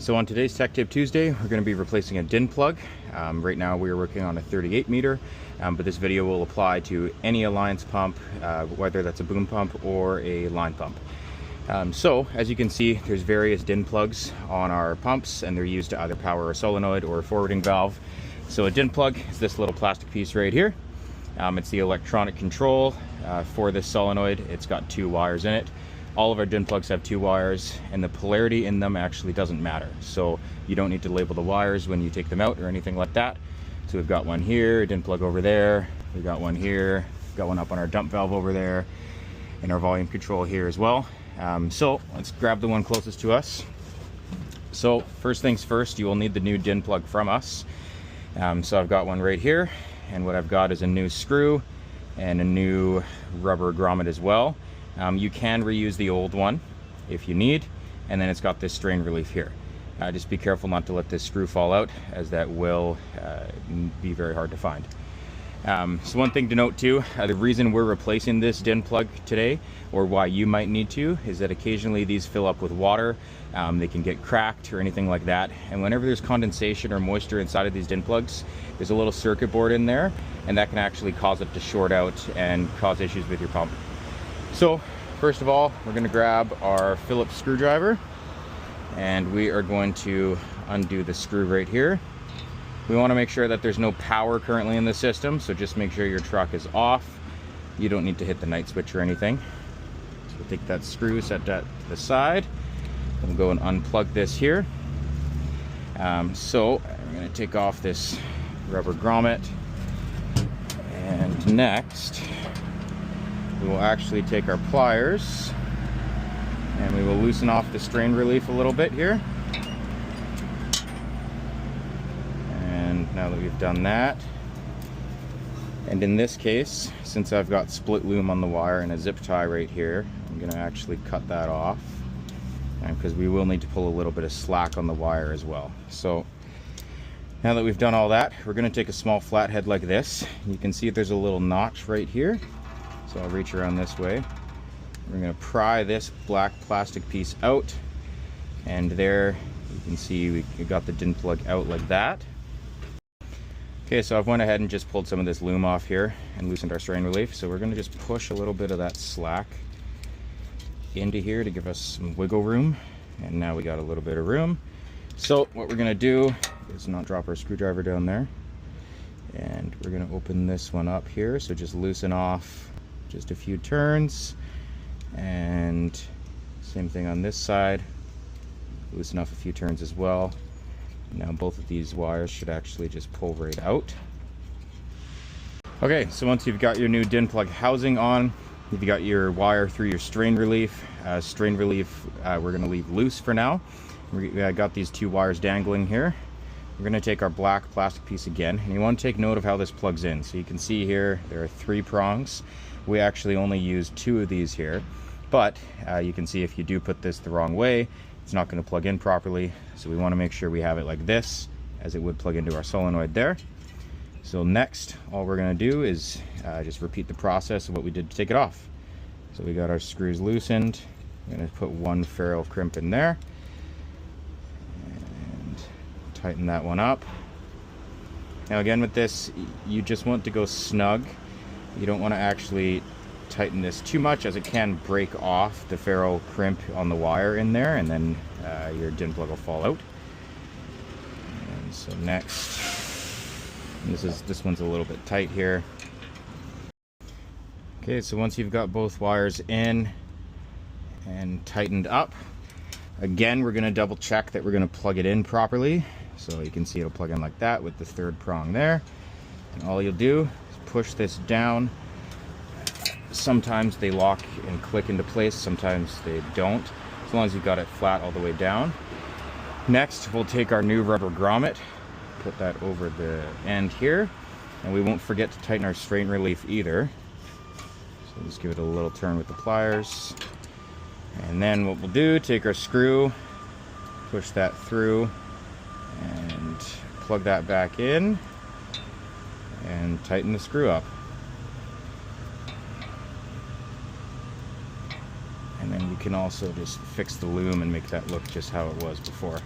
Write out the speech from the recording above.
So on today's Tech Tip Tuesday, we're going to be replacing a DIN plug. Right now we are working on a 38 meter, but this video will apply to any Alliance pump, whether that's a boom pump or a line pump. So as you can see, there's various DIN plugs on our pumps, and they're used to either power a solenoid or a forwarding valve. So a DIN plug is this little plastic piece right here. It's the electronic control for this solenoid. It's got 2 wires in it. All of our DIN plugs have 2 wires, and the polarity in them actually doesn't matter. So you don't need to label the wires when you take them out or anything like that. So we've got one here, DIN plug over there. We've got one here, got one up on our dump valve over there, and our volume control here as well. So let's grab the one closest to us. So first things first, you will need the new DIN plug from us. So I've got one right here, and what I've got is a new screw and a new rubber grommet as well. You can reuse the old one if you need, and then it's got this strain relief here. Just be careful not to let this screw fall out, as that will be very hard to find. So one thing to note too, the reason we're replacing this DIN plug today, or why you might need to, is that occasionally these fill up with water. They can get cracked or anything like that, and whenever there's condensation or moisture inside of these DIN plugs, there's a little circuit board in there, and that can actually cause it to short out and cause issues with your pump. So first of all, we're going to grab our Phillips screwdriver, and we are going to undo the screw right here. We want to make sure that there's no power currently in the system, so just make sure your truck is off. You don't need to hit the night switch or anything. So we'll take that screw, set that to the side, and we'll go and unplug this here. So I'm going to take off this rubber grommet, and next we will actually take our pliers and we will loosen off the strain relief a little bit here. And now that we've done that, and in this case, since I've got split loom on the wire and a zip tie right here, I'm going to actually cut that off, because we will need to pull a little bit of slack on the wire as well. So now that we've done all that, we're going to take a small flathead like this. You can see there's a little notch right here. So I'll reach around this way. We're going to pry this black plastic piece out, and there you can see we got the DIN plug out like that. Okay, so I've went ahead and just pulled some of this loom off here and loosened our strain relief. So we're going to just push a little bit of that slack into here to give us some wiggle room, and now we got a little bit of room. So what we're going to do is not drop our screwdriver down there, and we're going to open this one up here. So just loosen off just a few turns, and same thing on this side, loosen off a few turns as well. Now both of these wires should actually just pull right out. Okay, so once you've got your new DIN plug housing on, you've got your wire through your strain relief. We're going to leave loose for now. We got these 2 wires dangling here. We're going to take our black plastic piece again, and you want to take note of how this plugs in. So you can see here there are 3 prongs. We actually only use 2 of these here, but you can see if you do put this the wrong way, it's not going to plug in properly. So we want to make sure we have it like this, as it would plug into our solenoid there. So next, all we're going to do is just repeat the process of what we did to take it off. So we got our screws loosened. I'm going to put 1 ferrule crimp in there and tighten that one up. Now again, with this, you just want to go snug. You don't want to actually tighten this too much, as it can break off the ferrule crimp on the wire in there, and then your DIN plug will fall out. And so next, and this one's a little bit tight here. Okay, so once you've got both wires in and tightened up, again we're going to double check that we're going to plug it in properly. So you can see it'll plug in like that with the 3rd prong there, and all you'll do is push this down. Sometimes they lock and click into place, sometimes they don't, as long as you've got it flat all the way down. Next, we'll take our new rubber grommet, put that over the end here, and we won't forget to tighten our strain relief either. So just give it a little turn with the pliers, and then what we'll do, take our screw, push that through, and plug that back in, and tighten the screw up. And then you can also just fix the loom and make that look just how it was before.